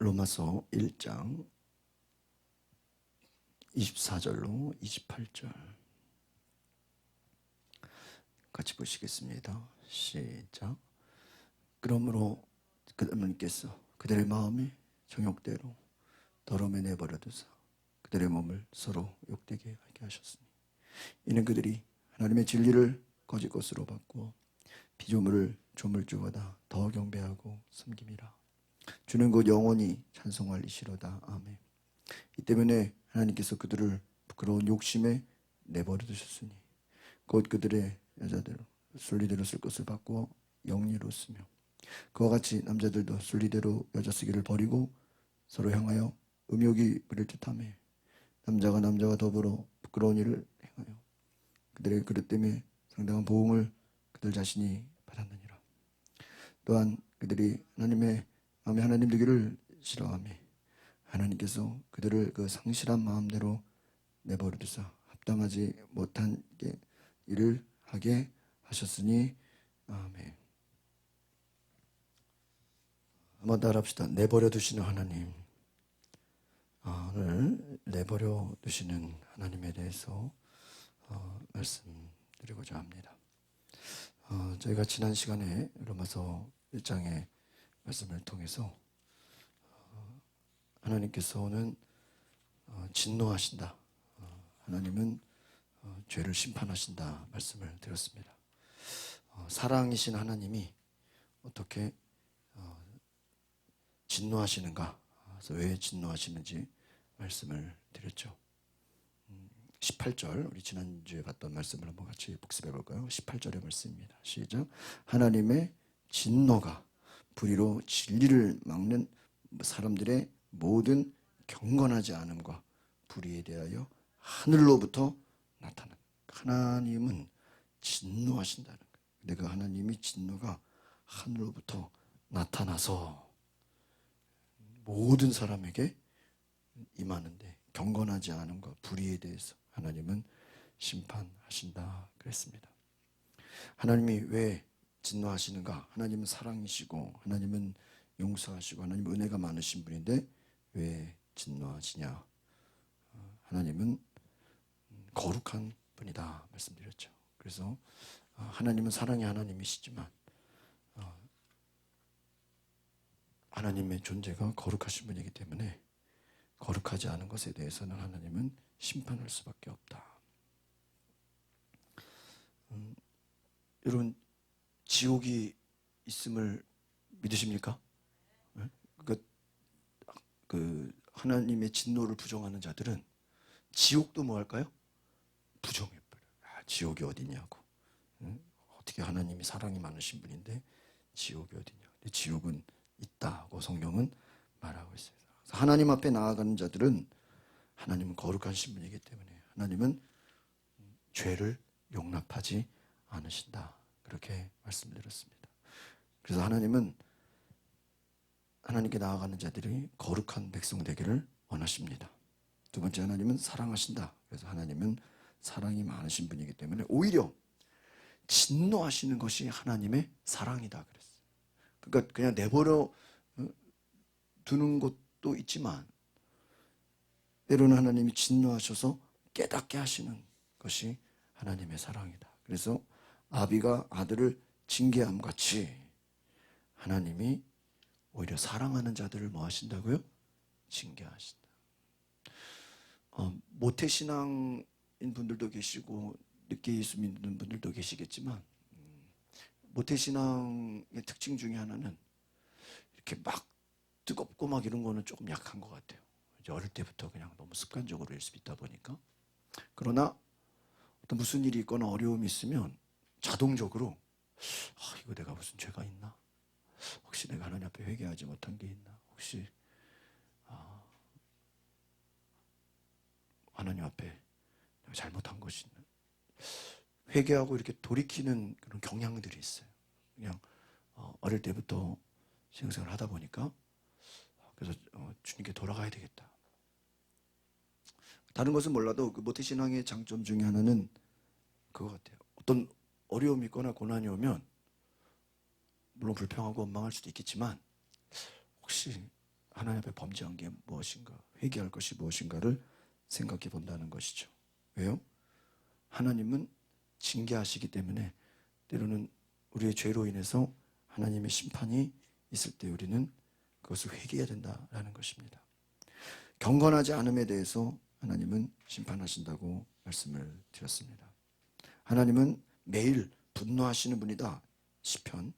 로마서 1장 24절로 28절 같이 보시겠습니다. 시작. 그러므로 그들께서 그들의 마음이 정욕대로 더러움에 내버려 두사 그들의 몸을 서로 욕되게 하게 하셨으니 이는 그들이 하나님의 진리를 거짓 것으로 바꾸어 피조물을 조물주보다 더 경배하고 섬김이라. 주는 곧 영원히 찬송할이시로다. 아멘. 이 때문에 하나님께서 그들을 부끄러운 욕심에 내버려 두셨으니 곧 그들의 여자대로 순리대로 쓸 것을 바꾸어 영리로 쓰며 그와 같이 남자들도 순리대로 여자 쓰기를 버리고 서로 향하여 음욕이 부릴 듯하며 남자가 남자와 더불어 부끄러운 일을 행하여 그들의 그릇 때문에 상당한 보응을 그들 자신이 받았느니라. 또한 그들이 하나님의 마음에 하나님 되기를 싫어하며 하나님께서 그들을 그 상실한 마음대로 내버려 두사 합당하지 못한 일을 하게 하셨으니 아멘. 한번 따라합시다. 내버려 두시는 하나님. 오늘 내버려 두시는 하나님에 대해서 말씀드리고자 합니다. 저희가 지난 시간에 로마서 1장의 말씀을 통해서 하나님께서는 진노하신다. 하나님은 죄를 심판하신다 말씀을 드렸습니다. 사랑이신 하나님이 어떻게 진노하시는가, 그래서 왜 진노하시는지 말씀을 드렸죠. 18절, 우리 지난주에 봤던 말씀을 한번 같이 복습해 볼까요? 18절의 말씀입니다. 시작. 하나님의 진노가 불의로 진리를 막는 사람들의 모든 경건하지 않음과 불의에 대하여 하늘로부터 나타난, 하나님은 진노하신다는 거예요. 근데 그 하나님이 진노가 하늘로부터 나타나서 모든 사람에게 임하는데 경건하지 않음과 불의에 대해서 하나님은 심판하신다 그랬습니다. 하나님이 왜 진노하시는가? 하나님은 사랑이시고 하나님은 용서하시고 하나님은 은혜가 많으신 분인데 왜 진노하시냐? 하나님은 거룩한 분이다 말씀드렸죠. 그래서 하나님은 사랑의 하나님이시지만 하나님의 존재가 거룩하신 분이기 때문에 거룩하지 않은 것에 대해서는 하나님은 심판할 수밖에 없다. 여러분, 지옥이 있음을 믿으십니까? 네? 그 하나님의 진노를 부정하는 자들은 지옥도 뭐 할까요? 부정해버려요. 지옥이 어디냐고. 어떻게 하나님이 사랑이 많으신 분인데 지옥이 어디냐. 지옥은 있다고 성경은 말하고 있어요. 하나님 앞에 나아가는 자들은 하나님은 거룩하신 분이기 때문에 하나님은 죄를 용납하지 않으신다. 그렇게 말씀드렸습니다. 그래서 하나님은 하나님께 나아가는 자들이 거룩한 백성 되기를 원하십니다. 두 번째, 하나님은 사랑하신다. 그래서 하나님은 사랑이 많으신 분이기 때문에 오히려 진노하시는 것이 하나님의 사랑이다 그랬어요. 그러니까 그냥 내버려 두는 것도 있지만 때로는 하나님이 진노하셔서 깨닫게 하시는 것이 하나님의 사랑이다. 그래서 아비가 아들을 징계함 같이 하나님이 오히려 사랑하는 자들을 뭐 하신다고요? 징계하신다. 모태신앙인 분들도 계시고 늦게 예수 믿는 분들도 계시겠지만 모태신앙의 특징 중에 하나는 이렇게 막 뜨겁고 막 이런 거는 조금 약한 것 같아요. 이제 어릴 때부터 그냥 너무 습관적으로 예수 믿다 보니까. 그러나 어떤 무슨 일이 있거나 어려움이 있으면 자동적으로 이거 내가 무슨 죄가 있나? 혹시 내가 하나님 앞에 회개하지 못한 게 있나? 혹시 하나님 앞에 내가 잘못한 것이 있나? 회개하고 이렇게 돌이키는 그런 경향들이 있어요. 그냥 어릴 때부터 신앙생활을 하다 보니까 그래서 주님께 돌아가야 되겠다. 다른 것은 몰라도 그 모태신앙의 장점 중에 하나는 그거 같아요. 어떤 어려움이 있거나 고난이 오면 물론 불평하고 원망할 수도 있겠지만 혹시 하나님 앞에 범죄한 게 무엇인가, 회개할 것이 무엇인가를 생각해 본다는 것이죠. 왜요? 하나님은 징계하시기 때문에 때로는 우리의 죄로 인해서 하나님의 심판이 있을 때 우리는 그것을 회개해야 된다라는 것입니다. 경건하지 않음에 대해서 하나님은 심판하신다고 말씀을 드렸습니다. 하나님은 매일 분노하시는 분이다. 시편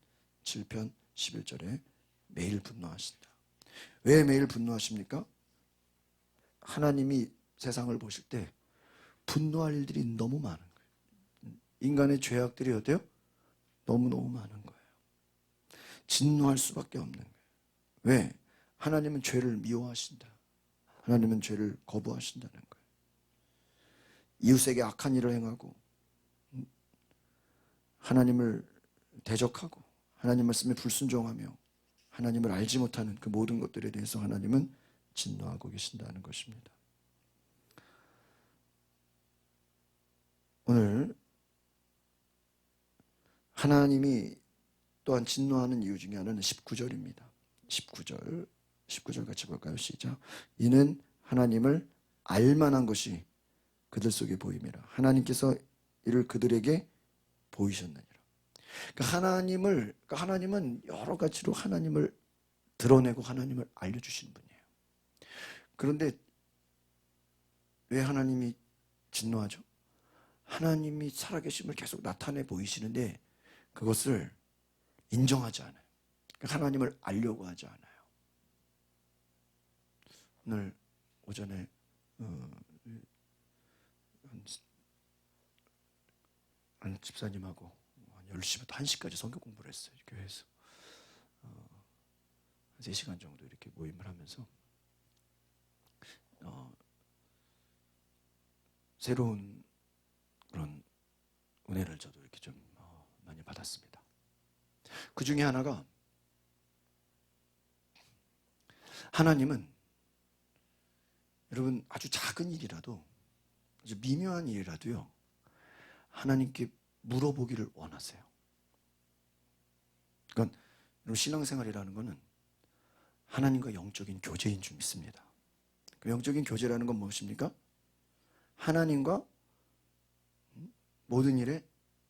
7편 11절에 매일 분노하신다. 왜 매일 분노하십니까? 하나님이 세상을 보실 때 분노할 일들이 너무 많은 거예요. 인간의 죄악들이 어때요? 너무너무 많은 거예요. 진노할 수밖에 없는 거예요. 왜? 하나님은 죄를 미워하신다. 하나님은 죄를 거부하신다는 거예요. 이웃에게 악한 일을 행하고 하나님을 대적하고 하나님 말씀에 불순종하며 하나님을 알지 못하는 그 모든 것들에 대해서 하나님은 진노하고 계신다는 것입니다. 오늘 하나님이 또한 진노하는 이유 중에 하나는 19절입니다. 19절 같이 볼까요? 시작. 이는 하나님을 알만한 것이 그들 속에 보임이라. 하나님께서 이를 그들에게 보이셨느니라. 그러니까 하나님은 여러 가지로 하나님을 드러내고 하나님을 알려주시는 분이에요. 그런데 왜 하나님이 진노하죠? 하나님이 살아계심을 계속 나타내 보이시는데 그것을 인정하지 않아요. 그러니까 하나님을 알려고 하지 않아요. 오늘 오전에 한 집사님하고 10시부터 1시까지 성경 공부를 했어요. 교회에서 3시간 정도 이렇게 모임을 하면서 새로운 그런 은혜를 저도 이렇게 좀 많이 받았습니다. 그 중에 하나가 하나님은 여러분 아주 작은 일이라도 아주 미묘한 일이라도요 하나님께 물어보기를 원하세요. 그러니까 신앙생활이라는 것은 하나님과 영적인 교제인 줄 믿습니다. 그 영적인 교제라는 건 무엇입니까? 하나님과 모든 일에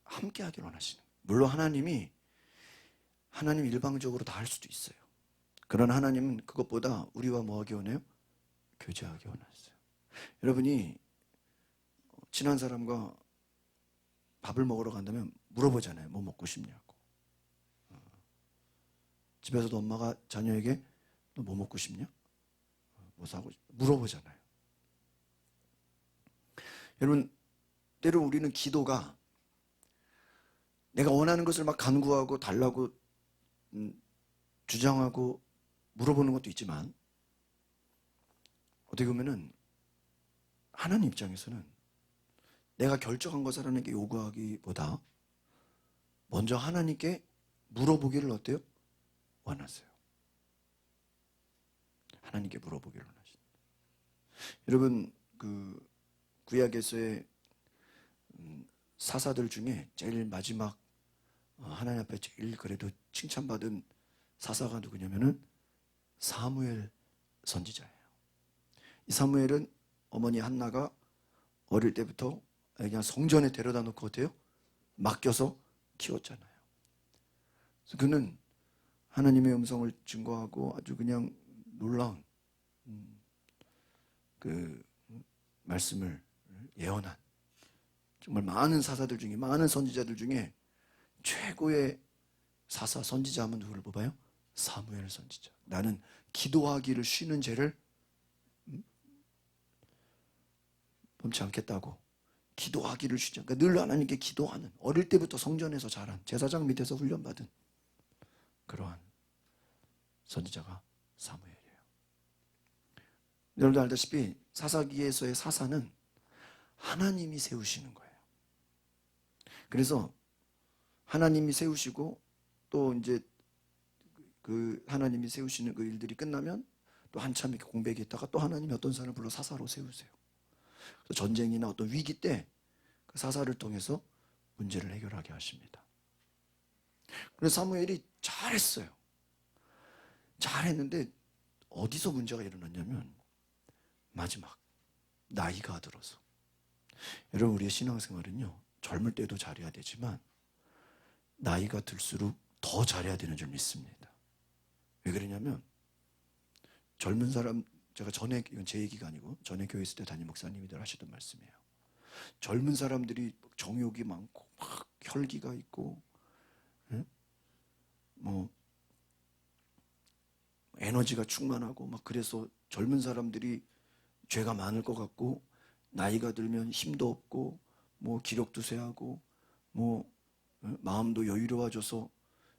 함께 하기를 원하시는 거예요. 물론 하나님 일방적으로 다 할 수도 있어요. 그러나 하나님은 그것보다 우리와 뭐 하기 원해요? 교제하기 원하세요. 여러분이 친한 사람과 밥을 먹으러 간다면 물어보잖아요. 뭐 먹고 싶냐고. 집에서도 엄마가 자녀에게 너 뭐 먹고 싶냐? 뭐 사고 싶냐? 물어보잖아요. 여러분 때로 우리는 기도가 내가 원하는 것을 막 간구하고 달라고 주장하고 물어보는 것도 있지만 어떻게 보면은 하나님 입장에서는 내가 결정한 것을 하나님께 요구하기보다 먼저 하나님께 물어보기를 어때요? 원하세요. 하나님께 물어보기를 원하십니다. 여러분 그 구약에서의 사사들 중에 제일 마지막 하나님 앞에 제일 그래도 칭찬받은 사사가 누구냐면은 사무엘 선지자예요. 이 사무엘은 어머니 한나가 어릴 때부터 그냥 성전에 데려다 놓고 어때요? 맡겨서 키웠잖아요. 그래서 그는 하나님의 음성을 증거하고 아주 그냥 놀라운 그 말씀을 예언한 정말 많은 사사들 중에 많은 선지자들 중에 최고의 사사 선지자 하면 누구를 뽑아요? 사무엘 선지자. 나는 기도하기를 쉬는 죄를 범치 않겠다고 기도하기를 쉬지 않고 늘 하나님께 기도하는 어릴 때부터 성전에서 자란 제사장 밑에서 훈련받은 그러한 선지자가 사무엘이에요. 여러분들 알다시피 사사기에서의 사사는 하나님이 세우시는 거예요. 그래서 하나님이 세우시고 또 이제 그 하나님이 세우시는 그 일들이 끝나면 또 한참 이렇게 공백했다가 또 하나님이 어떤 사람을 불러 사사로 세우세요. 그래서 전쟁이나 어떤 위기 때 그 사사를 통해서 문제를 해결하게 하십니다. 그래서 사무엘이 잘했어요. 잘했는데 어디서 문제가 일어났냐면 마지막 나이가 들어서. 여러분, 우리의 신앙생활은요, 젊을 때도 잘해야 되지만 나이가 들수록 더 잘해야 되는 줄 믿습니다. 왜 그러냐면 젊은 사람, 제가 전에, 이건 제 얘기가 아니고 전에 교회 있을 때 담임 목사님이들 하시던 말씀이에요. 젊은 사람들이 정욕이 많고 막 혈기가 있고, 응? 뭐 에너지가 충만하고 막, 그래서 젊은 사람들이 죄가 많을 것 같고, 나이가 들면 힘도 없고 뭐 기력도 쇠하고 뭐 마음도 여유로워져서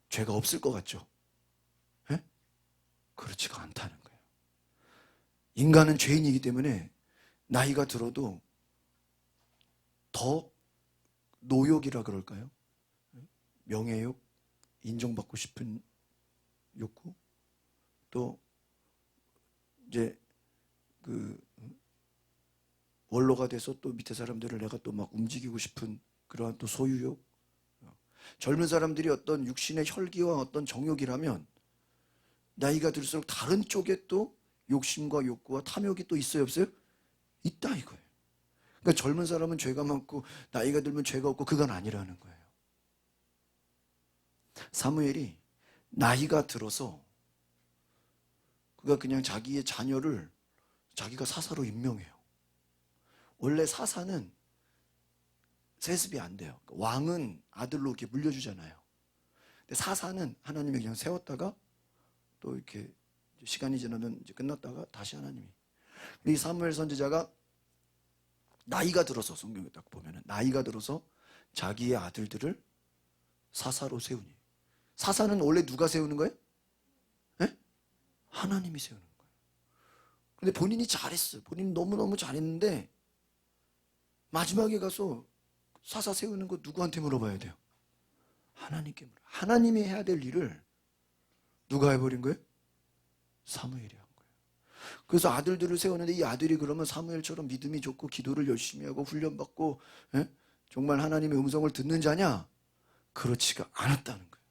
죄가 없을 것 같죠? 예? 그렇지가 않다는 거예요. 인간은 죄인이기 때문에 나이가 들어도 더 노욕이라 그럴까요? 명예욕, 인정받고 싶은 욕구, 또 이제 그 원로가 돼서 또 밑에 사람들을 내가 또 막 움직이고 싶은 그러한 또 소유욕. 젊은 사람들이 어떤 육신의 혈기와 어떤 정욕이라면 나이가 들수록 다른 쪽에 또 욕심과 욕구와 탐욕이 또 있어요, 없어요? 있다 이거예요. 그러니까 젊은 사람은 죄가 많고 나이가 들면 죄가 없고, 그건 아니라는 거예요. 사무엘이 나이가 들어서 그가 그냥 자기의 자녀를 자기가 사사로 임명해요. 원래 사사는 세습이 안 돼요. 왕은 아들로 이렇게 물려주잖아요. 근데 사사는 하나님이 그냥 세웠다가 또 이렇게 시간이 지나면 이제 끝났다가 다시 하나님이. 이 사무엘 선지자가 나이가 들어서, 성경에 딱 보면은 나이가 들어서 자기의 아들들을 사사로 세우니. 사사는 원래 누가 세우는 거예요? 네? 하나님이 세우는 거예요. 근데 본인이 잘했어요. 본인이 너무너무 잘했는데 마지막에 가서 사사 세우는 거 누구한테 물어봐야 돼요? 하나님께 물어. 하나님이 해야 될 일을 누가 해버린 거예요? 사무엘이 한 거예요. 그래서 아들들을 세우는데 이 아들이 그러면 사무엘처럼 믿음이 좋고 기도를 열심히 하고 훈련받고, 예? 정말 하나님의 음성을 듣는 자냐? 그렇지가 않았다는 거예요.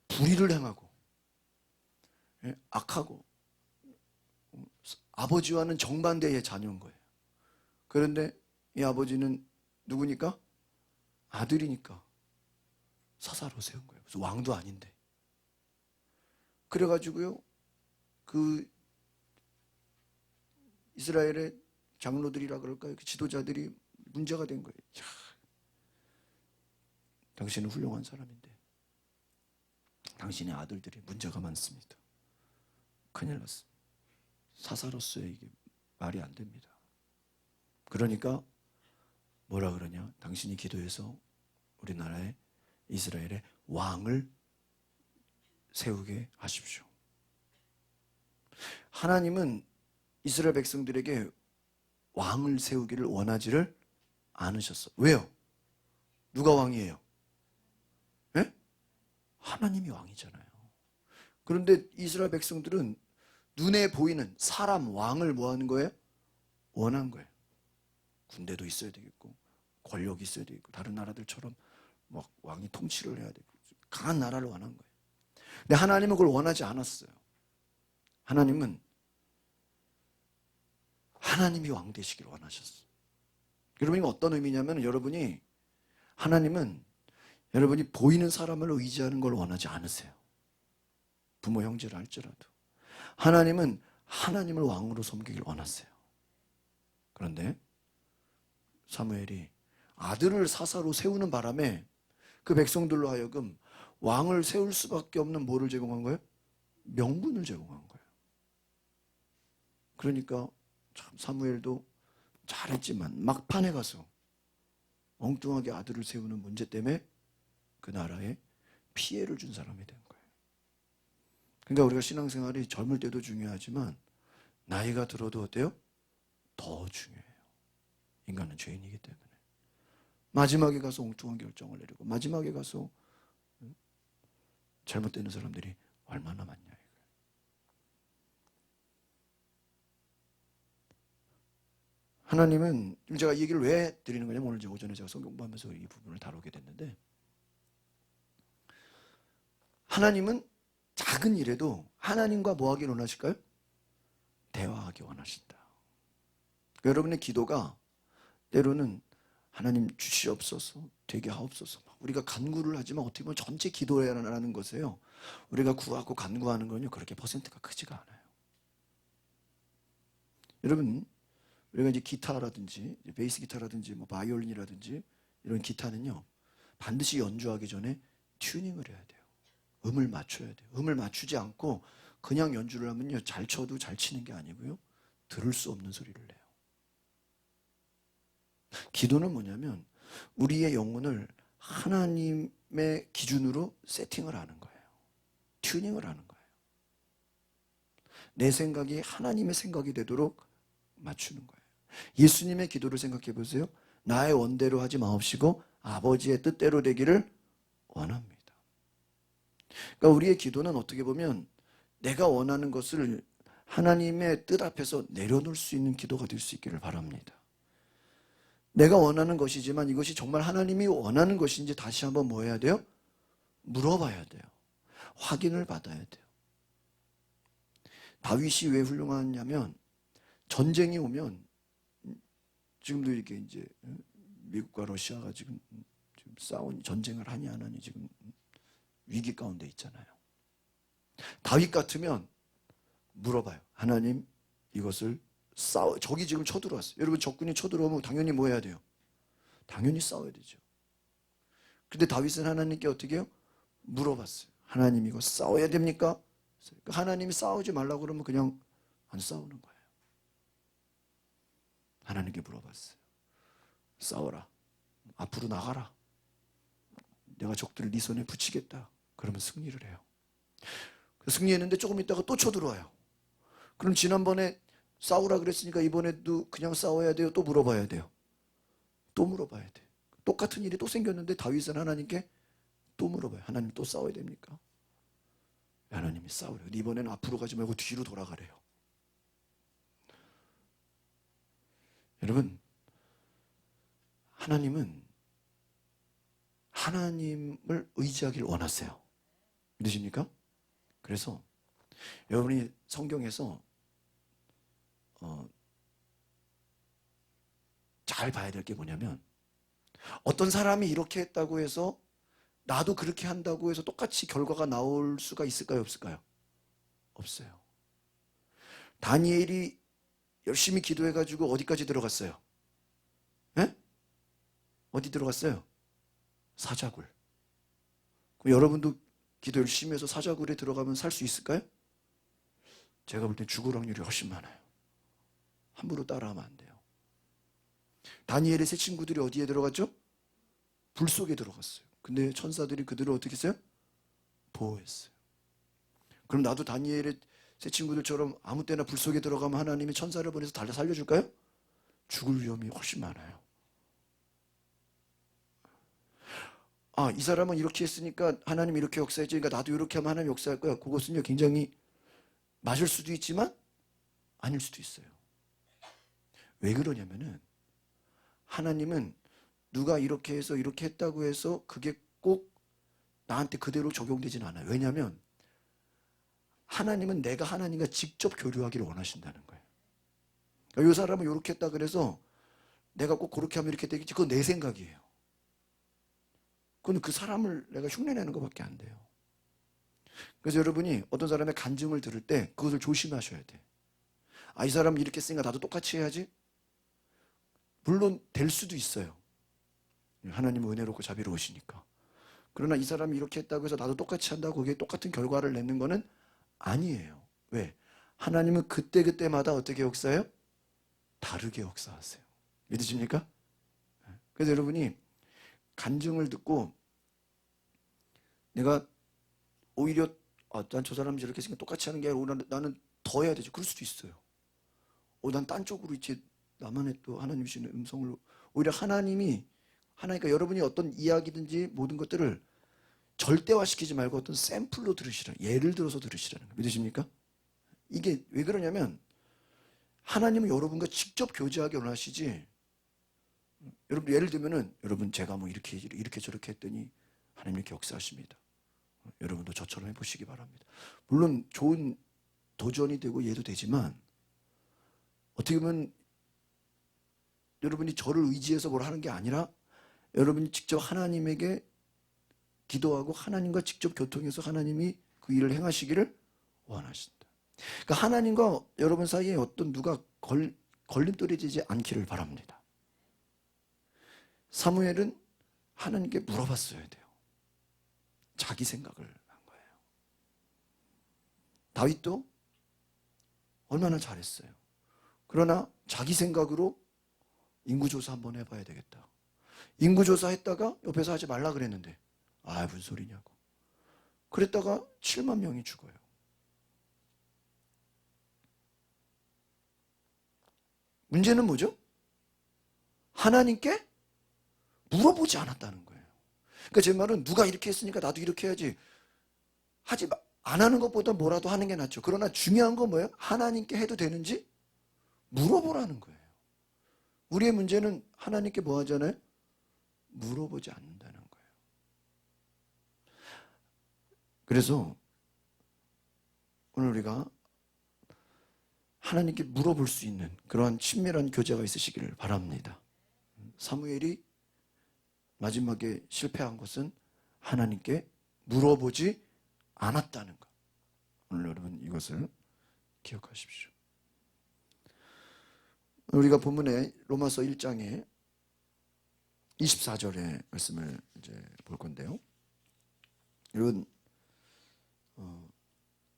불의를 행하고, 예? 악하고, 아버지와는 정반대의 자녀인 거예요. 그런데 이 아버지는 누구니까? 아들이니까 사사로 세운 거예요. 그래서 왕도 아닌데. 그래가지고요, 그 이스라엘의 장로들이라 그럴까요? 그 지도자들이 문제가 된 거예요. 야, 당신은 훌륭한 사람인데 당신의 아들들이 문제가 많습니다. 큰일 났습니다. 사사로서의 이게 말이 안 됩니다. 그러니까 뭐라 그러냐? 당신이 기도해서 우리나라에, 이스라엘에 왕을 세우게 하십시오. 하나님은 이스라엘 백성들에게 왕을 세우기를 원하지를 않으셨어. 왜요? 누가 왕이에요? 예? 하나님이 왕이잖아요. 그런데 이스라엘 백성들은 눈에 보이는 사람, 왕을 뭐 하는 거예요? 원한 거예요. 군대도 있어야 되겠고, 권력이 있어야 되겠고, 다른 나라들처럼 막 왕이 통치를 해야 되고, 강한 나라를 원한 거예요. 근데 하나님은 그걸 원하지 않았어요. 하나님은 하나님이 왕 되시기를 원하셨어요. 여러분, 이거 어떤 의미냐면, 하나님은 여러분이 보이는 사람을 의지하는 걸 원하지 않으세요. 부모 형제를 할지라도. 하나님은 하나님을 왕으로 섬기길 원하세요. 그런데 사무엘이 아들을 사사로 세우는 바람에 그 백성들로 하여금 왕을 세울 수밖에 없는 뭐를 제공한 거예요? 명분을 제공한 거예요. 그러니까 참 사무엘도 잘했지만 막판에 가서 엉뚱하게 아들을 세우는 문제 때문에 그 나라에 피해를 준 사람이 된 거예요. 그러니까 우리가 신앙생활이 젊을 때도 중요하지만 나이가 들어도 어때요? 더 중요해요. 인간은 죄인이기 때문에. 마지막에 가서 엉뚱한 결정을 내리고 마지막에 가서 잘못되는 사람들이 얼마나 많냐 이거예요. 하나님은, 제가 이 얘기를 왜 드리는 거냐면, 오늘 오전에 제가 성경 공부하면서 이 부분을 다루게 됐는데, 하나님은 작은 일에도 하나님과 뭐 하길 원하실까요? 대화하기 원하신다. 그러니까 여러분의 기도가 때로는 하나님 주시옵소서, 되게 하옵소서. 우리가 간구를 하지만 어떻게 보면 전체 기도라는 것에요, 우리가 구하고 간구하는 건요, 그렇게 퍼센트가 크지가 않아요. 여러분, 우리가 이제 기타라든지 베이스 기타라든지 뭐 바이올린이라든지 이런 기타는요, 반드시 연주하기 전에 튜닝을 해야 돼요. 음을 맞춰야 돼요. 음을 맞추지 않고 그냥 연주를 하면요, 잘 쳐도 잘 치는 게 아니고요, 들을 수 없는 소리를 내요. 기도는 뭐냐면 우리의 영혼을 하나님의 기준으로 세팅을 하는 거예요. 튜닝을 하는 거예요. 내 생각이 하나님의 생각이 되도록 맞추는 거예요. 예수님의 기도를 생각해 보세요. 나의 원대로 하지 마옵시고 아버지의 뜻대로 되기를 원합니다. 그러니까 우리의 기도는 어떻게 보면 내가 원하는 것을 하나님의 뜻 앞에서 내려놓을 수 있는 기도가 될 수 있기를 바랍니다. 내가 원하는 것이지만 이것이 정말 하나님이 원하는 것인지 다시 한번 뭐 해야 돼요? 물어봐야 돼요. 확인을 받아야 돼요. 다윗이 왜 훌륭하냐면 전쟁이 오면, 지금도 이렇게 이제 미국과 러시아가 지금 싸우니, 전쟁을 하니 안 하니 지금 위기 가운데 있잖아요. 다윗 같으면 물어봐요. 하나님, 이것을 적이 지금 쳐들어왔어요. 여러분, 적군이 쳐들어오면 당연히 뭐 해야 돼요? 당연히 싸워야 되죠. 근데 다윗은 하나님께 어떻게 해요? 물어봤어요. 하나님, 이거 싸워야 됩니까? 하나님이 싸우지 말라고 그러면 그냥 안 싸우는 거예요. 하나님께 물어봤어요. 싸워라. 앞으로 나가라. 내가 적들을 네 손에 붙이겠다. 그러면 승리를 해요. 승리했는데 조금 있다가 또 쳐들어와요. 그럼 지난번에 싸우라 그랬으니까 이번에도 그냥 싸워야 돼요? 또 물어봐야 돼요? 또 물어봐야 돼. 똑같은 일이 또 생겼는데 다윗은 하나님께 또 물어봐요. 하나님, 또 싸워야 됩니까? 하나님이 싸우래요. 이번에는 앞으로 가지 말고 뒤로 돌아가래요. 여러분, 하나님은 하나님을 의지하길 원하세요. 믿으십니까? 그래서 여러분이 성경에서 잘 봐야 될 게 뭐냐면, 어떤 사람이 이렇게 했다고 해서 나도 그렇게 한다고 해서 똑같이 결과가 나올 수가 있을까요? 없을까요? 없어요. 다니엘이 열심히 기도해가지고 어디까지 들어갔어요? 예? 어디 들어갔어요? 사자굴. 그럼 여러분도 기도 열심히 해서 사자굴에 들어가면 살 수 있을까요? 제가 볼 땐 죽을 확률이 훨씬 많아요. 함부로 따라하면 안 돼요. 다니엘의 세 친구들이 어디에 들어갔죠? 불 속에 들어갔어요. 근데 천사들이 그들을 어떻게 했어요? 보호했어요. 그럼 나도 다니엘의 세 친구들처럼 아무 때나 불 속에 들어가면 하나님이 천사를 보내서 달려 살려줄까요? 죽을 위험이 훨씬 많아요. 아, 이 사람은 이렇게 했으니까 하나님이 이렇게 역사했지, 그러니까 나도 이렇게 하면 하나님이 역사할 거야. 그것은요, 굉장히 맞을 수도 있지만 아닐 수도 있어요. 왜 그러냐면은 하나님은 누가 이렇게 해서 이렇게 했다고 해서 그게 꼭 나한테 그대로 적용되진 않아요. 왜냐하면 하나님은 내가 하나님과 직접 교류하기를 원하신다는 거예요. 그러니까 이 사람은 이렇게 했다 그래서 내가 꼭 그렇게 하면 이렇게 되겠지, 그건 내 생각이에요. 그건 그 사람을 내가 흉내내는 것밖에 안 돼요. 그래서 여러분이 어떤 사람의 간증을 들을 때 그것을 조심하셔야 돼. 아, 이 사람이 이렇게 했으니까 나도 똑같이 해야지? 물론 될 수도 있어요. 하나님은 은혜롭고 자비로우시니까. 그러나 이 사람이 이렇게 했다고 해서 나도 똑같이 한다고 그게 똑같은 결과를 내는 거는 아니에요. 왜? 하나님은 그때그때마다 어떻게 역사해요? 다르게 역사하세요. 믿으십니까? 그래서 여러분이 간증을 듣고 내가 오히려 난 저 사람이 저렇게 했으니까 똑같이 하는 게 아니라 나는 더 해야 되지, 그럴 수도 있어요. 난 딴 쪽으로 이제 나만의 또 하나님 주시는 음성을, 오히려 하나니까 여러분이 어떤 이야기든지 모든 것들을 절대화시키지 말고 어떤 샘플로 들으시라는, 예를 들어서 들으시라는 거. 믿으십니까? 이게 왜 그러냐면 하나님은 여러분과 직접 교제하기 원하시지. 여러분, 예를 들면은 여러분, 제가 뭐 이렇게 저렇게 했더니 하나님 이렇게 역사하십니다. 여러분도 저처럼 해보시기 바랍니다. 물론 좋은 도전이 되고 이해도 되지만 어떻게 보면 여러분이 저를 의지해서 뭘 하는 게 아니라 여러분이 직접 하나님에게 기도하고 하나님과 직접 교통해서 하나님이 그 일을 행하시기를 원하신다. 그러니까 하나님과 여러분 사이에 어떤 누가 걸림돌이 되지 않기를 바랍니다. 사무엘은 하나님께 물어봤어야 돼요. 자기 생각을 한 거예요. 다윗도 얼마나 잘했어요. 그러나 자기 생각으로 인구조사 한번 해봐야 되겠다. 인구조사 했다가 옆에서 하지 말라 그랬는데 무슨 소리냐고. 그랬다가 7만 명이 죽어요. 문제는 뭐죠? 하나님께 물어보지 않았다는 거예요. 그러니까 제 말은 누가 이렇게 했으니까 나도 이렇게 해야지 안 하는 것보다 뭐라도 하는 게 낫죠. 그러나 중요한 건 뭐예요? 하나님께 해도 되는지 물어보라는 거예요. 우리의 문제는 하나님께 뭐 하잖아요? 물어보지 않는다는 거예요. 그래서 오늘 우리가 하나님께 물어볼 수 있는 그러한 친밀한 교제가 있으시기를 바랍니다. 사무엘이 마지막에 실패한 것은 하나님께 물어보지 않았다는 것. 오늘 여러분 이것을 기억하십시오. 우리가 본문에 로마서 1장에 24절의 말씀을 이제 볼 건데요. 여러분,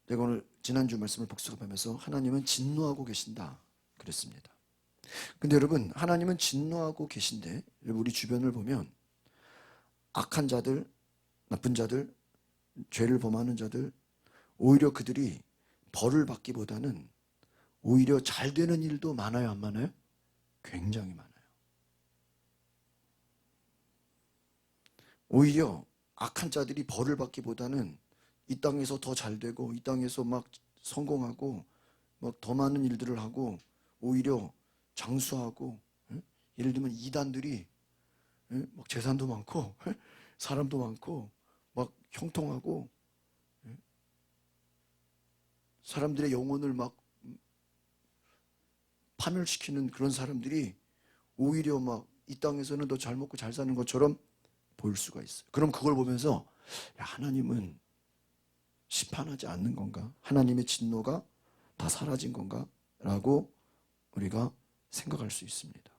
제가 오늘 지난주 말씀을 복습하면서 하나님은 진노하고 계신다 그랬습니다. 근데 여러분, 하나님은 진노하고 계신데 우리 주변을 보면 악한 자들, 나쁜 자들, 죄를 범하는 자들, 오히려 그들이 벌을 받기보다는 오히려 잘 되는 일도 많아요, 안 많아요? 굉장히 많아요. 오히려 악한 자들이 벌을 받기보다는 이 땅에서 더 잘 되고 이 땅에서 막 성공하고 막 더 많은 일들을 하고 오히려 장수하고, 예를 들면 이단들이 막 재산도 많고 사람도 많고 막 형통하고 사람들의 영혼을 막 파멸시키는 그런 사람들이 오히려 막 이 땅에서는 더 잘 먹고 잘 사는 것처럼 보일 수가 있어요. 그럼 그걸 보면서 하나님은 심판하지 않는 건가? 하나님의 진노가 다 사라진 건가? 라고 우리가 생각할 수 있습니다.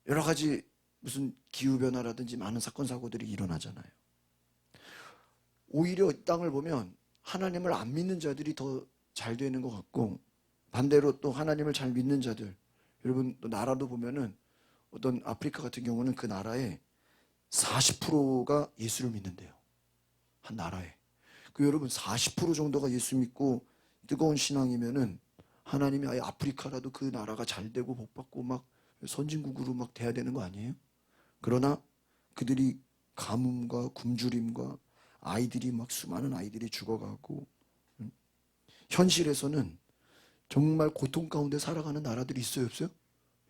여러 가지 무슨 기후변화라든지 많은 사건 사고들이 일어나잖아요. 오히려 이 땅을 보면 하나님을 안 믿는 자들이 더 잘 되는 것 같고, 반대로 또 하나님을 잘 믿는 자들, 여러분 또 나라도 보면은 어떤 아프리카 같은 경우는 그 나라에 40%가 예수를 믿는데요. 한 나라에. 그 여러분 40% 정도가 예수 믿고 뜨거운 신앙이면은 하나님이 아예 아프리카라도 그 나라가 잘 되고 복받고 막 선진국으로 막 돼야 되는 거 아니에요? 그러나 그들이 가뭄과 굶주림과 아이들이 막 수많은 아이들이 죽어가고, 현실에서는 정말 고통 가운데 살아가는 나라들이 있어요, 없어요?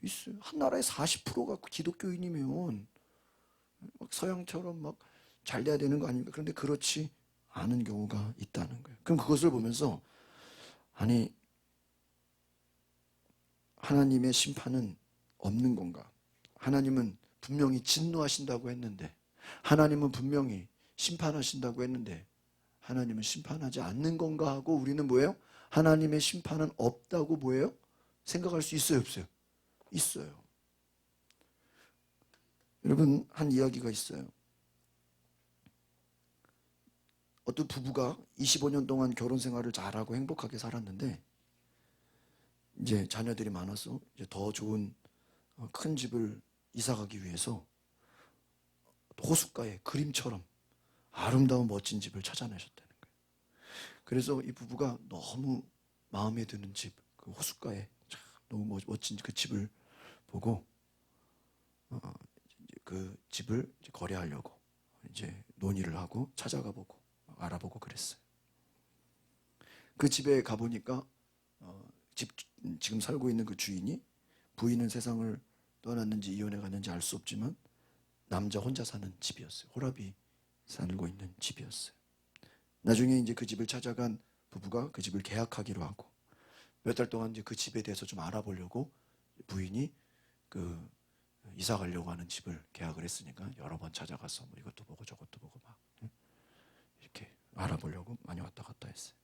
있어요. 한 나라에 40%가 기독교인이면 막 서양처럼 막 잘 돼야 되는 거 아닙니까? 그런데 그렇지 않은 경우가 있다는 거예요. 그럼 그것을 보면서 아니, 하나님의 심판은 없는 건가? 하나님은 분명히 진노하신다고 했는데, 하나님은 분명히 심판하신다고 했는데 하나님은 심판하지 않는 건가 하고 우리는 뭐예요? 하나님의 심판은 없다고 뭐예요? 생각할 수 있어요, 없어요? 있어요. 여러분, 한 이야기가 있어요. 어떤 부부가 25년 동안 결혼 생활을 잘하고 행복하게 살았는데 이제 자녀들이 많아서 이제 더 좋은 큰 집을 이사 가기 위해서 호숫가에 그림처럼 아름다운 멋진 집을 찾아내셨다는 거예요. 그래서 이 부부가 너무 마음에 드는 집, 그 호숫가에 참 너무 멋진 그 집을 보고 그 집을 이제 거래하려고 이제 논의를 하고 찾아가 보고 알아보고 그랬어요. 그 집에 가보니까 지금 살고 있는 그 주인이, 부인은 세상을 떠났는지 이혼해 갔는지 알 수 없지만 남자 혼자 사는 집이었어요. 호랍이 살고 있는 집이었어요. 나중에 이제 그 집을 찾아간 부부가 그 집을 계약하기로 하고 몇 달 동안 이제 그 집에 대해서 좀 알아보려고 부인이 그 이사 가려고 하는 집을 계약을 했으니까 여러 번 찾아가서 뭐 이것도 보고 저것도 보고 막 이렇게 알아보려고 많이 왔다 갔다 했어요.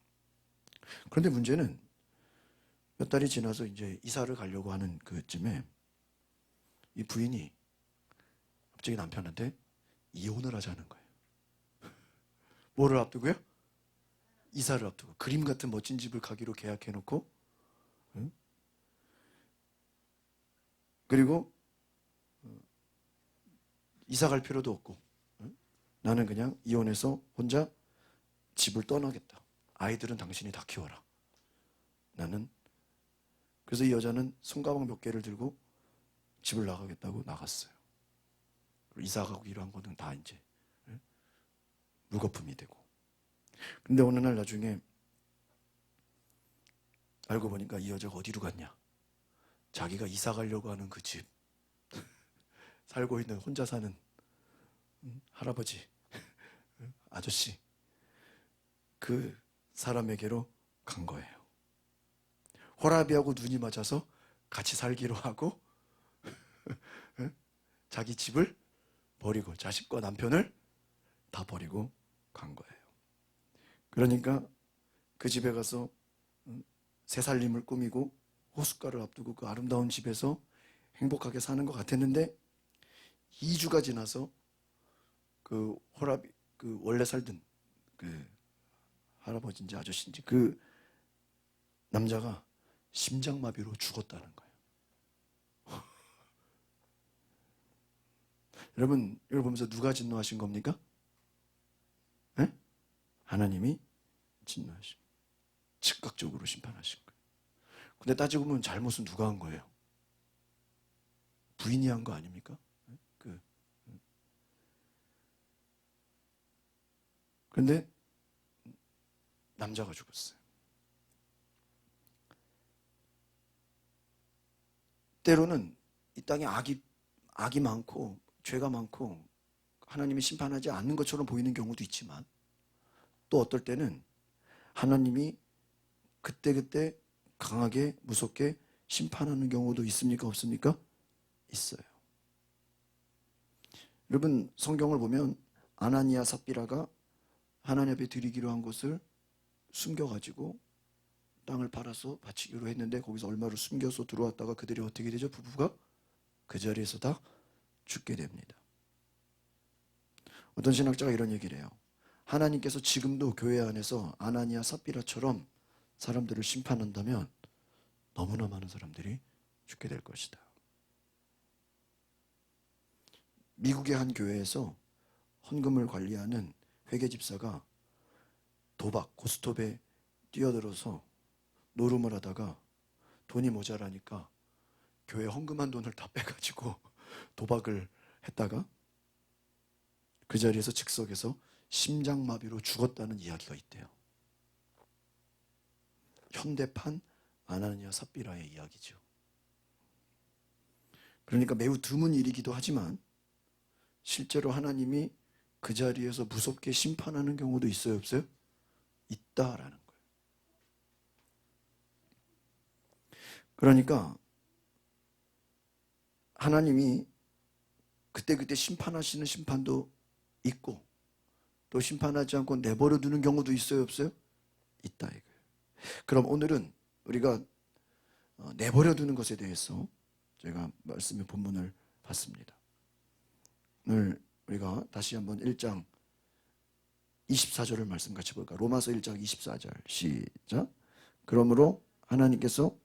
그런데 문제는 몇 달이 지나서 이제 이사를 가려고 하는 그쯤에 이 부인이 갑자기 남편한테 이혼을 하자는 거예요. 뭐를 앞두고요? 이사를 앞두고 그림 같은 멋진 집을 가기로 계약해놓고 응? 그리고 이사 갈 필요도 없고 응? 나는 그냥 이혼해서 혼자 집을 떠나겠다. 아이들은 당신이 다 키워라. 나는 그래서 이 여자는 손가방 몇 개를 들고 집을 나가겠다고 나갔어요. 이사 가기로 한 거는 다 이제 물거품이 되고. 근데 어느 날 나중에 알고 보니까 이 여자가 어디로 갔냐? 자기가 이사 가려고 하는 그 집, 살고 있는 혼자 사는 할아버지, 아저씨, 그 사람에게로 간 거예요. 호라비하고 눈이 맞아서 같이 살기로 하고 자기 집을 버리고 자식과 남편을 다 버리고 간 거예요. 그러니까 그 집에 가서 새 살림을 꾸미고 호숫가를 앞두고 그 아름다운 집에서 행복하게 사는 것 같았는데 2주가 지나서 그 호라비 그 원래 살던 그 할아버지인지 아저씨인지 그 남자가 심장마비로 죽었다는 거예요. 여러분 이걸 보면서 누가 진노하신 겁니까? 네? 하나님이 진노하신 거예요. 즉각적으로 심판하신 거예요. 근데 따지고 보면 잘못은 누가 한 거예요? 부인이 한 거 아닙니까? 그런데 남자가 죽었어요. 때로는 이 땅에 악이 많고 죄가 많고 하나님이 심판하지 않는 것처럼 보이는 경우도 있지만 또 어떨 때는 하나님이 그때그때 강하게 무섭게 심판하는 경우도 있습니까? 없습니까? 있어요. 여러분 성경을 보면 아나니아 삽비라가 하나님 앞에 드리기로 한 것을 숨겨가지고 땅을 팔아서 바치기로 했는데 거기서 얼마를 숨겨서 들어왔다가 그들이 어떻게 되죠? 부부가 그 자리에서 다 죽게 됩니다. 어떤 신학자가 이런 얘기를 해요. 하나님께서 지금도 교회 안에서 아나니아 삽비라처럼 사람들을 심판한다면 너무나 많은 사람들이 죽게 될 것이다. 미국의 한 교회에서 헌금을 관리하는 회계집사가 도박, 고스톱에 뛰어들어서 노름을 하다가 돈이 모자라니까 교회 헌금한 돈을 다 빼가지고 도박을 했다가 그 자리에서 즉석에서 심장마비로 죽었다는 이야기가 있대요. 현대판 아나니아 삽비라의 이야기죠. 그러니까 매우 드문 일이기도 하지만 실제로 하나님이 그 자리에서 무섭게 심판하는 경우도 있어요, 없어요? 있다라는 거예요. 그러니까 하나님이 그때그때 심판하시는 심판도 있고 또 심판하지 않고 내버려 두는 경우도 있어요, 없어요? 있다 이거예요. 그럼 오늘은 우리가 내버려 두는 것에 대해서 제가 말씀의 본문을 봤습니다. 오늘 우리가 다시 한번 1장 24절을 말씀 같이 볼까요? 로마서 1장 24절 시작. 그러므로 하나님께서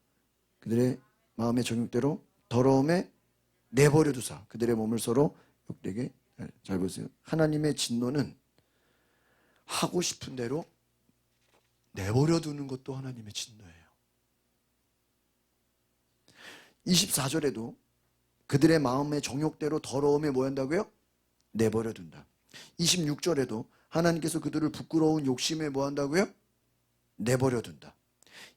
그들의 마음의 정욕대로 더러움에 내버려 두사 그들의 몸을 서로 욕되게. 잘 보세요. 하나님의 진노는 하고 싶은 대로 내버려 두는 것도 하나님의 진노예요. 24절에도 그들의 마음의 정욕대로 더러움에 뭐 한다고요? 내버려 둔다. 26절에도 하나님께서 그들을 부끄러운 욕심에 뭐 한다고요? 내버려 둔다.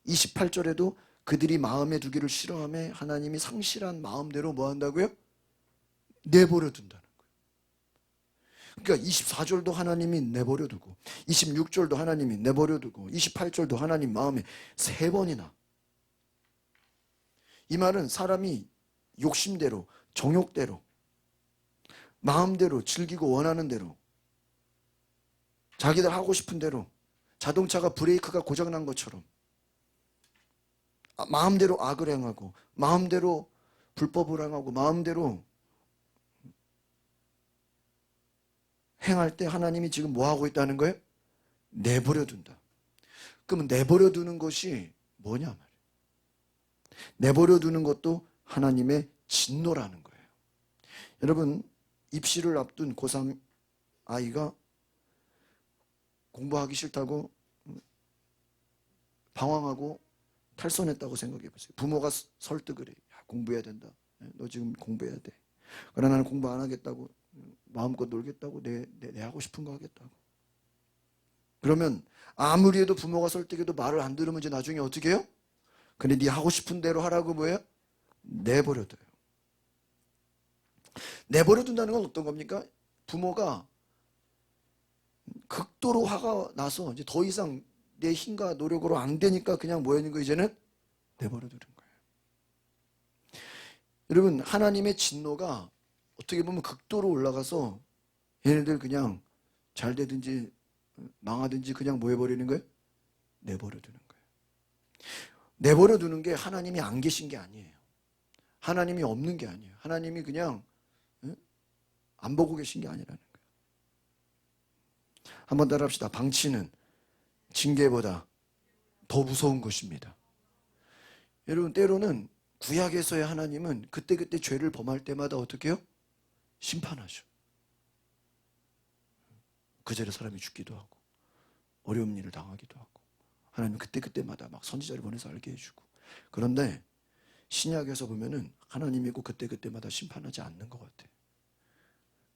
28절에도 그들이 마음에 두기를 싫어하며 하나님이 상실한 마음대로 뭐 한다고요? 내버려 둔다는 거예요. 그러니까 24절도 하나님이 내버려 두고 26절도 하나님이 내버려 두고 28절도 하나님 마음에 3번이나. 이 말은 사람이 욕심대로 정욕대로 마음대로 즐기고 원하는 대로 자기들 하고 싶은 대로 자동차가 브레이크가 고장난 것처럼 마음대로 악을 행하고 마음대로 불법을 행하고 마음대로 행할 때 하나님이 지금 뭐 하고 있다는 거예요? 내버려 둔다. 그러면 내버려 두는 것이 뭐냐 말이에요. 내버려 두는 것도 하나님의 진노라는 거예요. 여러분, 입시를 앞둔 고3 아이가 공부하기 싫다고 방황하고 탈선했다고 생각해 보세요. 부모가 설득을 해요. 야, 공부해야 된다. 너 지금 공부해야 돼. 그러나 나는 공부 안 하겠다고, 마음껏 놀겠다고, 내 하고 싶은 거 하겠다고. 그러면 아무리 해도 부모가 설득해도 말을 안 들으면 이제 나중에 어떻게 해요? 근데 네 하고 싶은 대로 하라고 뭐예요? 내버려둬요. 내버려둔다는 건 어떤 겁니까? 부모가 극도로 화가 나서 이제 더 이상 내 힘과 노력으로 안 되니까 그냥 뭐 하는 거 이제는 내버려두는 거예요. 여러분, 하나님의 진노가 어떻게 보면 극도로 올라가서 얘네들 그냥 잘 되든지 망하든지 그냥 뭐 해버리는 거예요? 내버려두는 거예요. 내버려두는 게 하나님이 안 계신 게 아니에요. 하나님이 없는 게 아니에요. 하나님이 그냥 안 보고 계신 게 아니라는 거예요. 한번 따라합시다. 방치는 징계보다 더 무서운 것입니다. 여러분, 때로는 구약에서의 하나님은 그때그때 죄를 범할 때마다 어떻게 해요? 심판하죠. 그 죄로 사람이 죽기도 하고 어려운 일을 당하기도 하고 하나님은 그때그때마다 막 선지자를 보내서 알게 해주고. 그런데 신약에서 보면은 하나님이 꼭 그때그때마다 심판하지 않는 것 같아요.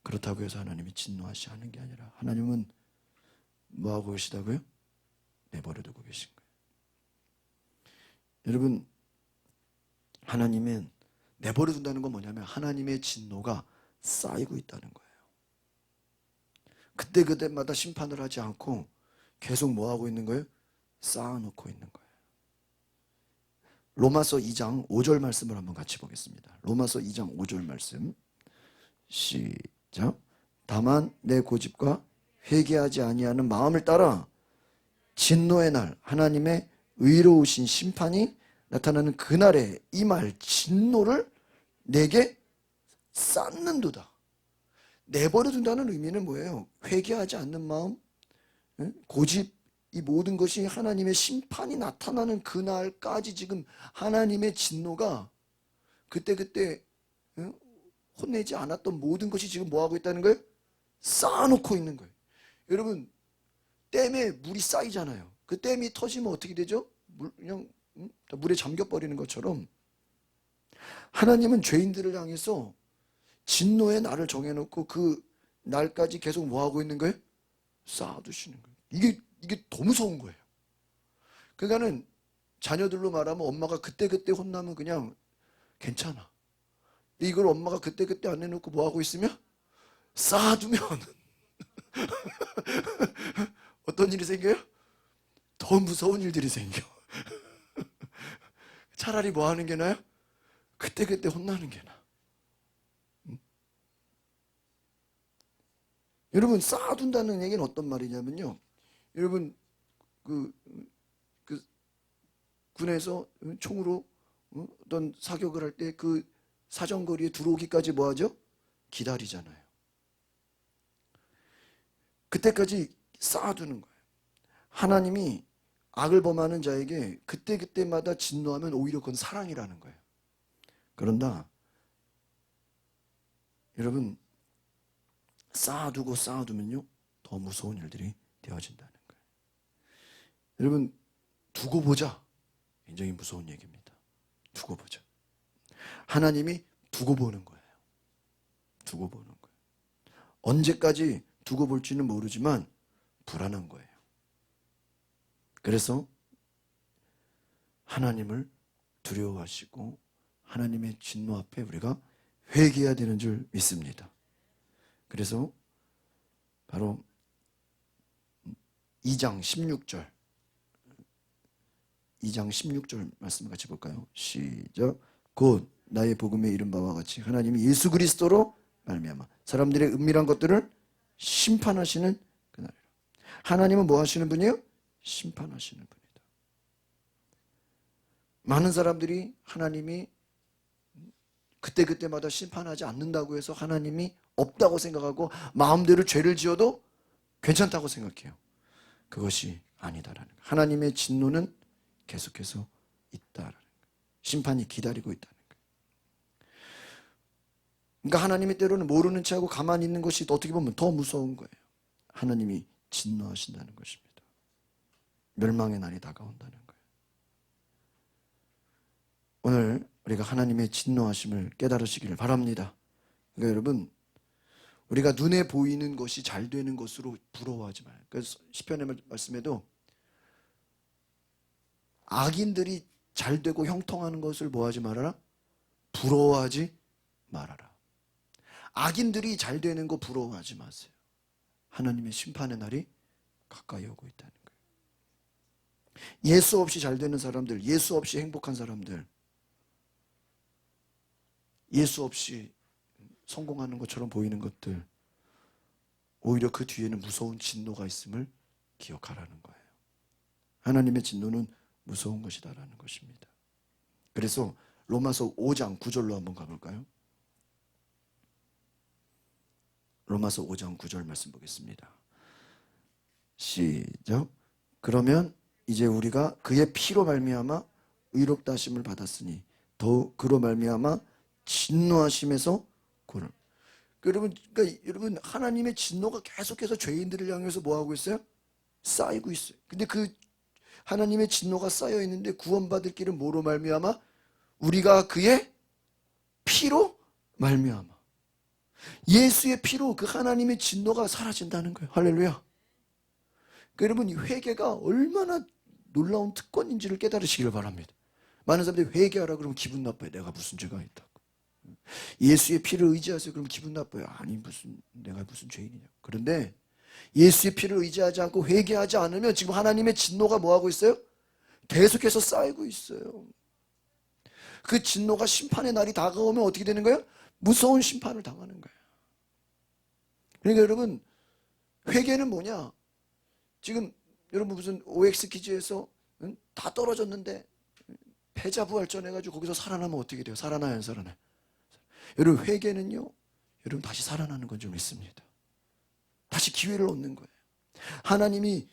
그렇다고 해서 하나님이 진노하시 않은 게 아니라 하나님은 뭐하고 계시다고요? 내버려두고 계신 거예요. 여러분, 하나님은 내버려둔다는 건 뭐냐면 하나님의 진노가 쌓이고 있다는 거예요. 그때그때마다 심판을 하지 않고 계속 뭐하고 있는 거예요? 쌓아놓고 있는 거예요. 로마서 2장 5절 말씀을 한번 같이 보겠습니다. 로마서 2장 5절 말씀 시작. 다만 내 고집과 회개하지 아니하는 마음을 따라 진노의 날 하나님의 의로우신 심판이 나타나는 그날에 이 말 진노를 내게 쌓는도다. 내버려둔다는 의미는 뭐예요? 회개하지 않는 마음, 고집, 이 모든 것이 하나님의 심판이 나타나는 그날까지 지금 하나님의 진노가 그때그때 혼내지 않았던 모든 것이 지금 뭐하고 있다는 거예요? 쌓아놓고 있는 거예요. 여러분, 댐에 물이 쌓이잖아요. 그 댐이 터지면 어떻게 되죠? 그냥 물에 잠겨버리는 것처럼 하나님은 죄인들을 향해서 진노의 날을 정해놓고 그 날까지 계속 뭐하고 있는 거예요? 쌓아두시는 거예요. 이게 더 무서운 거예요. 그러니까는 자녀들로 말하면 엄마가 그때그때 혼나면 그냥 괜찮아. 이걸 엄마가 그때그때 안 해놓고 뭐하고 있으면 쌓아두면 어떤 일이 생겨요? 더 무서운 일들이 생겨. 차라리 뭐 하는 게 나아요? 그때그때 혼나는 게 나아. 여러분, 쌓아둔다는 얘기는 어떤 말이냐면요. 여러분, 그 군에서 총으로 어떤 사격을 할 때 그 사정거리에 들어오기까지 뭐 하죠? 기다리잖아요. 그때까지 쌓아두는 거예요. 하나님이 악을 범하는 자에게 그때그때마다 진노하면 오히려 그건 사랑이라는 거예요. 그런다 여러분, 쌓아두면요 더 무서운 일들이 되어진다는 거예요. 여러분, 두고 보자 굉장히 무서운 얘기입니다. 두고 보자. 하나님이 두고 보는 거예요. 두고 보는 거예요. 언제까지 두고 볼지는 모르지만 불안한 거예요. 그래서 하나님을 두려워하시고 하나님의 진노 앞에 우리가 회개해야 되는 줄 믿습니다. 그래서 바로 2장 16절 2장 16절 말씀 같이 볼까요? 시작. 곧 나의 복음에 이른 바와 같이 하나님이 예수 그리스도로 말미암아 사람들의 은밀한 것들을 심판하시는 그날이라. 하나님은 뭐 하시는 분이에요? 심판하시는 분이다. 많은 사람들이 하나님이 그때그때마다 심판하지 않는다고 해서 하나님이 없다고 생각하고 마음대로 죄를 지어도 괜찮다고 생각해요. 그것이 아니다라는 거예요. 하나님의 진노는 계속해서 있다라는 거예요. 심판이 기다리고 있다는 거예요. 그러니까 하나님이 때로는 모르는 체하고 가만히 있는 것이 어떻게 보면 더 무서운 거예요. 하나님이 진노하신다는 것입니다. 멸망의 날이 다가온다는 거예요. 오늘 우리가 하나님의 진노하심을 깨달으시기를 바랍니다. 그러니까 여러분, 우리가 눈에 보이는 것이 잘 되는 것으로 부러워하지 말아요. 그래서 시편의 말씀에도 악인들이 잘 되고 형통하는 것을 뭐하지 말아라? 부러워하지 말아라. 악인들이 잘 되는 거 부러워하지 마세요. 하나님의 심판의 날이 가까이 오고 있다는 거예요. 예수 없이 잘 되는 사람들, 예수 없이 행복한 사람들, 예수 없이 성공하는 것처럼 보이는 것들, 오히려 그 뒤에는 무서운 진노가 있음을 기억하라는 거예요. 하나님의 진노는 무서운 것이다라는 것입니다. 그래서 로마서 5장 9절로 한번 가볼까요? 로마서 5장 9절 말씀 보겠습니다. 시작. 그러면 이제 우리가 그의 피로 말미암아 의롭다 하심을 받았으니 더욱 그로 말미암아 진노하심에서 구원. 그러니까 여러분 하나님의 진노가 계속해서 죄인들을 향해서 뭐 하고 있어요? 쌓이고 있어요. 근데 그 하나님의 진노가 쌓여 있는데 구원받을 길은 뭐로 말미암아? 우리가 그의 피로 말미암아. 예수의 피로 그 하나님의 진노가 사라진다는 거예요. 할렐루야. 그러니까 여러분 회개가 얼마나 놀라운 특권인지를 깨달으시기를 바랍니다. 많은 사람들이 회개하라 그러면 기분 나빠요. 내가 무슨 죄가 있다고. 예수의 피를 의지하세요. 그러면 기분 나빠요. 아니 내가 무슨 죄인이냐. 그런데 예수의 피를 의지하지 않고 회개하지 않으면 지금 하나님의 진노가 뭐하고 있어요? 계속해서 쌓이고 있어요. 그 진노가 심판의 날이 다가오면 어떻게 되는 거예요? 무서운 심판을 당하는 거예요. 그러니까 여러분 회개는 뭐냐? 지금 여러분 무슨 OX 퀴즈에서 다 떨어졌는데 패자부활전 해가지고 거기서 살아나면 어떻게 돼요? 살아나요? 안 살아나요? 여러분 회개는요, 여러분 다시 살아나는 건 좀 있습니다. 다시 기회를 얻는 거예요. 하나님이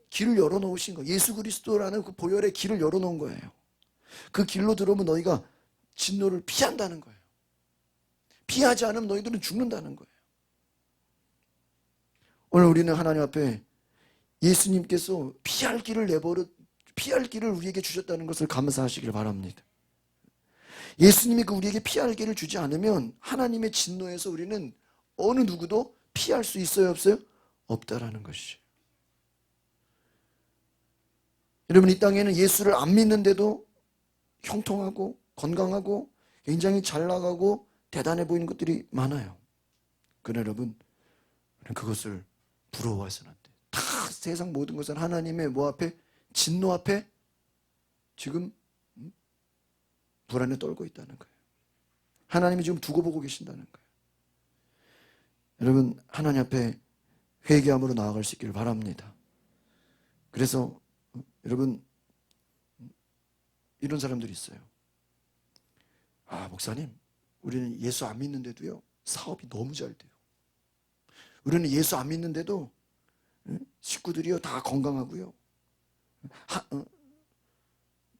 길을 열어놓으신 거예요. 예수 그리스도라는 그 보혈의 길을 열어놓은 거예요. 그 길로 들어오면 너희가 진노를 피한다는 거예요. 피하지 않으면 너희들은 죽는다는 거예요. 오늘 우리는 하나님 앞에 예수님께서 피할 길을 우리에게 주셨다는 것을 감사하시길 바랍니다. 예수님이 우리에게 피할 길을 주지 않으면 하나님의 진노에서 우리는 어느 누구도 피할 수 있어요, 없어요? 없다라는 것이죠. 여러분 이 땅에는 예수를 안 믿는데도 형통하고 건강하고 굉장히 잘 나가고 대단해 보이는 것들이 많아요. 그러나 여러분 그것을 부러워해서는 안 돼요. 다 세상 모든 것은 하나님의 뭐 앞에? 진노 앞에 지금 불안에 떨고 있다는 거예요. 하나님이 지금 두고 보고 계신다는 거예요. 여러분 하나님 앞에 회개함으로 나아갈 수 있기를 바랍니다. 그래서 여러분 이런 사람들이 있어요. 아 목사님 우리는 예수 안 믿는데도요 사업이 너무 잘 돼요. 우리는 예수 안 믿는데도 식구들이요 다 건강하고요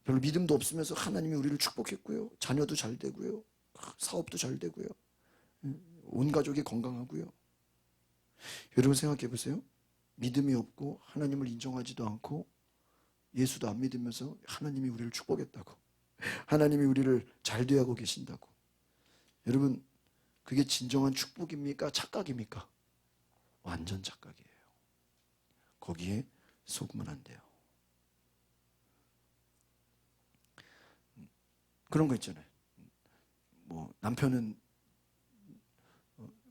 별로 믿음도 없으면서 하나님이 우리를 축복했고요 자녀도 잘 되고요 사업도 잘 되고요 온 가족이 건강하고요. 여러분 생각해 보세요. 믿음이 없고 하나님을 인정하지도 않고 예수도 안 믿으면서 하나님이 우리를 축복했다고 하나님이 우리를 잘 대하고 계신다고. 여러분 그게 진정한 축복입니까? 착각입니까? 완전 착각이에요. 거기에 속으면 안 돼요. 그런 거 있잖아요. 뭐 남편은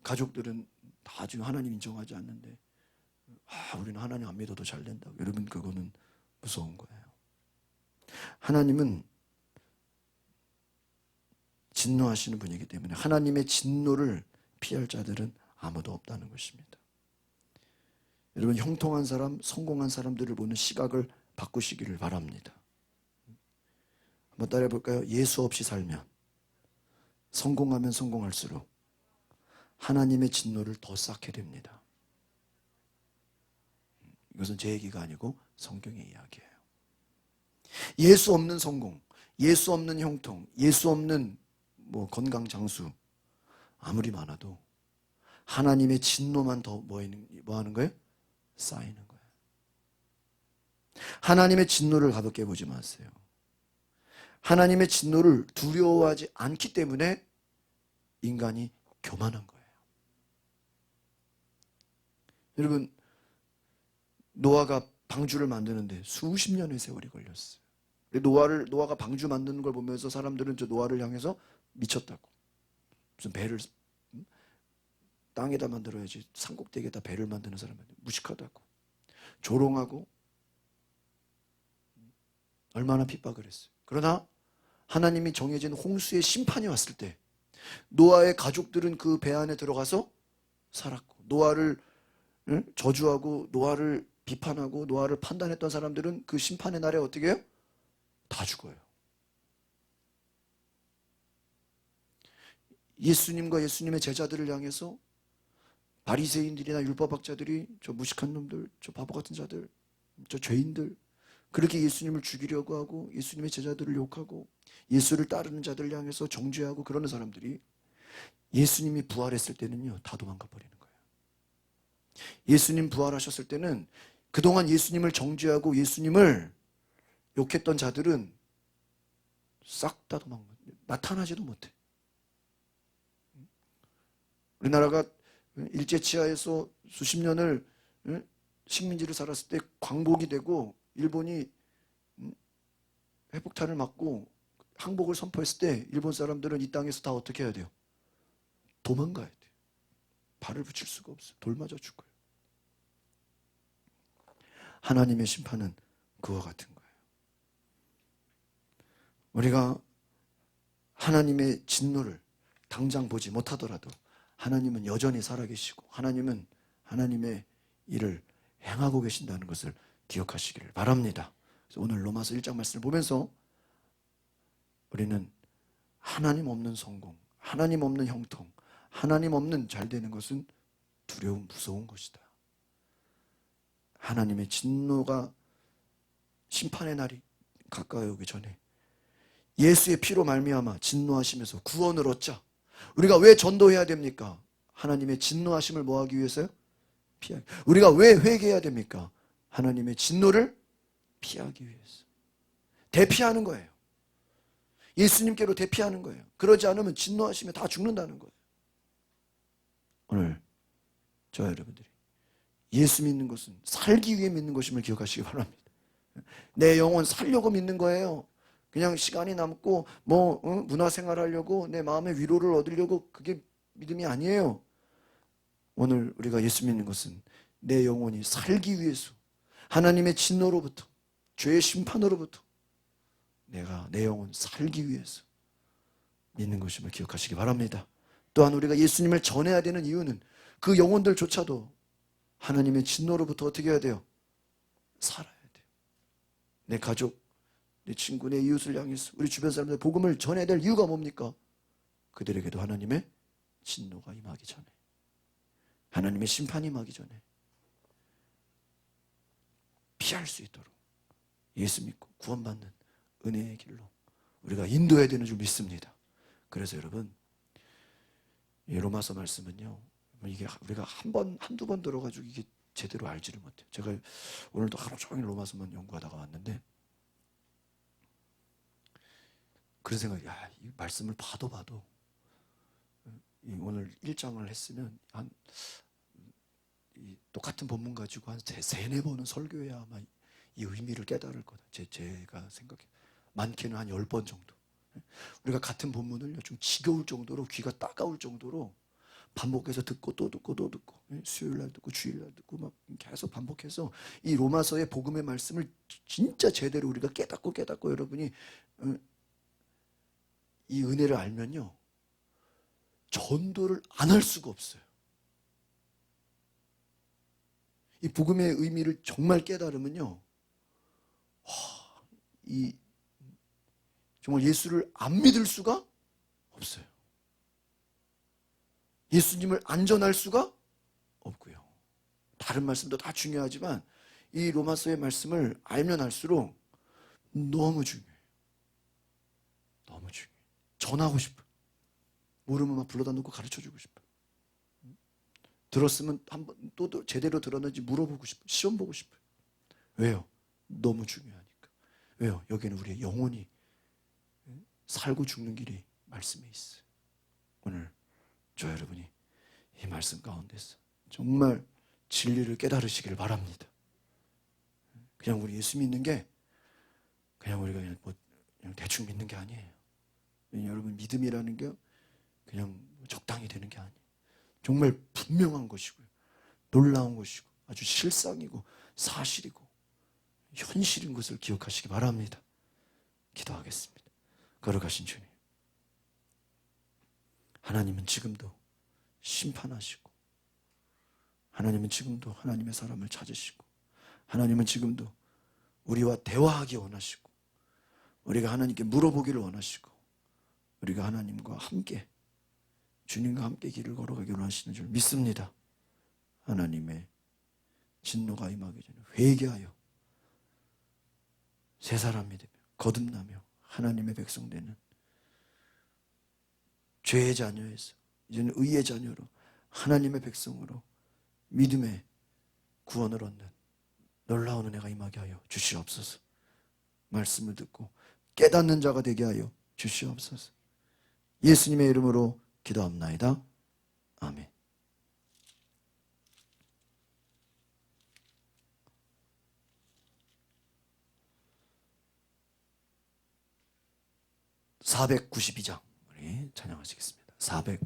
가족들은 나중에 하나님 인정하지 않는데 우리는 하나님 안 믿어도 잘 된다. 여러분, 그거는 무서운 거예요. 하나님은 진노하시는 분이기 때문에 하나님의 진노를 피할 자들은 아무도 없다는 것입니다. 여러분, 형통한 사람, 성공한 사람들을 보는 시각을 바꾸시기를 바랍니다. 한번 따라해 볼까요? 예수 없이 살면 성공하면 성공할수록 하나님의 진노를 더 쌓게 됩니다. 이것은 제 얘기가 아니고 성경의 이야기예요. 예수 없는 성공, 예수 없는 형통, 예수 없는 건강 장수 아무리 많아도 하나님의 진노만 더 뭐 하는 거예요? 쌓이는 거예요. 하나님의 진노를 가볍게 보지 마세요. 하나님의 진노를 두려워하지 않기 때문에 인간이 교만한 거예요. 여러분, 노아가 방주를 만드는데 수십 년의 세월이 걸렸어요. 노아가 방주 만드는 걸 보면서 사람들은 저 노아를 향해서 미쳤다고. 무슨 배를 땅에다 만들어야지 산꼭대기에다 배를 만드는 사람은 무식하다고. 조롱하고 얼마나 핍박을 했어요. 그러나 하나님이 정해진 홍수의 심판이 왔을 때 노아의 가족들은 그 배 안에 들어가서 살았고, 노아를 저주하고 노아를 비판하고 노아를 판단했던 사람들은 그 심판의 날에 어떻게 해요? 다 죽어요. 예수님과 예수님의 제자들을 향해서 바리새인들이나 율법학자들이 저 무식한 놈들, 저 바보 같은 자들, 저 죄인들, 그렇게 예수님을 죽이려고 하고 예수님의 제자들을 욕하고 예수를 따르는 자들을 향해서 정죄하고 그러는 사람들이 예수님이 부활했을 때는요, 다 도망가 버리는 거예요. 예수님 부활하셨을 때는 그동안 예수님을 정죄하고 예수님을 욕했던 자들은 싹 다 도망가, 나타나지도 못해. 우리나라가 일제치하에서 수십 년을 식민지를 살았을 때 광복이 되고 일본이 회복탄을 맞고 항복을 선포했을 때 일본 사람들은 이 땅에서 다 어떻게 해야 돼요? 도망가야 돼요. 발을 붙일 수가 없어요. 돌 맞아 죽어요. 하나님의 심판은 그와 같은 거예요. 우리가 하나님의 진노를 당장 보지 못하더라도 하나님은 여전히 살아계시고 하나님은 하나님의 일을 행하고 계신다는 것을 기억하시기를 바랍니다. 그래서 오늘 로마서 1장 말씀을 보면서 우리는 하나님 없는 성공, 하나님 없는 형통, 하나님 없는 잘 되는 것은 두려움, 무서운 것이다. 하나님의 진노가 심판의 날이 가까이 오기 전에 예수의 피로 말미암아 진노하시면서 구원을 얻자. 우리가 왜 전도해야 됩니까? 하나님의 진노하심을 뭐하기 위해서요? 피하기. 우리가 왜 회개해야 됩니까? 하나님의 진노를 피하기 위해서. 대피하는 거예요. 예수님께로 대피하는 거예요. 그러지 않으면 진노하시면 다 죽는다는 거예요. 오늘 저와 여러분들이 예수 믿는 것은 살기 위해 믿는 것임을 기억하시기 바랍니다. 내 영혼 살려고 믿는 거예요. 그냥 시간이 남고 문화생활 하려고 내 마음의 위로를 얻으려고, 그게 믿음이 아니에요. 오늘 우리가 예수 믿는 것은 내 영혼이 살기 위해서, 하나님의 진노로부터, 죄의 심판으로부터 내가 내 영혼 살기 위해서 믿는 것임을 기억하시기 바랍니다. 또한 우리가 예수님을 전해야 되는 이유는 그 영혼들조차도 하나님의 진노로부터 어떻게 해야 돼요? 살아야 돼요. 내 가족, 내 친구, 내 이웃을 향해서 우리 주변 사람들 복음을 전해야 될 이유가 뭡니까? 그들에게도 하나님의 진노가 임하기 전에, 하나님의 심판이 임하기 전에 피할 수 있도록 예수 믿고 구원받는 은혜의 길로 우리가 인도해야 되는 줄 믿습니다. 그래서 여러분, 이 로마서 말씀은요, 이게 우리가 한두 번 들어가지고 이게 제대로 알지를 못해요. 제가 오늘도 하루 종일 로마서만 연구하다가 왔는데, 그런 생각이, 이 말씀을 봐도 오늘 1장을 했으면 똑같은 본문 가지고 한 세네 번은 설교해야 아마 이 의미를 깨달을 거다. 제가 생각해. 많게는 한 10번 정도. 우리가 같은 본문을 좀 지겨울 정도로, 귀가 따가울 정도로 반복해서 듣고 또 듣고 또 듣고, 수요일날 듣고 주일날 듣고 막 계속 반복해서 이 로마서의 복음의 말씀을 진짜 제대로 우리가 깨닫고 여러분이 이 은혜를 알면요, 전도를 안 할 수가 없어요. 이 복음의 의미를 정말 깨달으면요, 이 정말 예수를 안 믿을 수가 없어요. 예수님을 안 전할 수가 없고요. 다른 말씀도 다 중요하지만 이 로마서의 말씀을 알면 알수록 너무 중요해요. 너무 중요해요. 전하고 싶어요. 모르면 막 불러다 놓고 가르쳐주고 싶어요. 들었으면 한번 또 제대로 들었는지 물어보고 싶어요. 시험 보고 싶어요. 왜요? 너무 중요하니까. 왜요? 여기는 우리의 영혼이 살고 죽는 길이 말씀에 있어요. 오늘 저 여러분이 이 말씀 가운데서 정말 진리를 깨달으시기를 바랍니다. 그냥 우리 예수 믿는 게 그냥 우리가 그냥 대충 믿는 게 아니에요. 여러분, 믿음이라는 게 그냥 적당히 되는 게 아니에요. 정말 분명한 것이고요, 놀라운 것이고, 아주 실상이고 사실이고 현실인 것을 기억하시기 바랍니다. 기도하겠습니다. 걸어가신 주님, 하나님은 지금도 심판하시고, 하나님은 지금도 하나님의 사람을 찾으시고, 하나님은 지금도 우리와 대화하기 원하시고, 우리가 하나님께 물어보기를 원하시고, 우리가 하나님과 함께, 주님과 함께 길을 걸어가기를 원하시는 줄 믿습니다. 하나님의 진노가 임하기 전에 회개하여 새 사람이 되며 거듭나며 하나님의 백성 되는 죄의 자녀에서 이제는 의의 자녀로 하나님의 백성으로 믿음의 구원을 얻는 놀라운 은혜가 임하게 하여 주시옵소서. 말씀을 듣고 깨닫는 자가 되게 하여 주시옵소서. 예수님의 이름으로 기도합나이다. 아멘. 492장 우리 찬양하시겠습니다.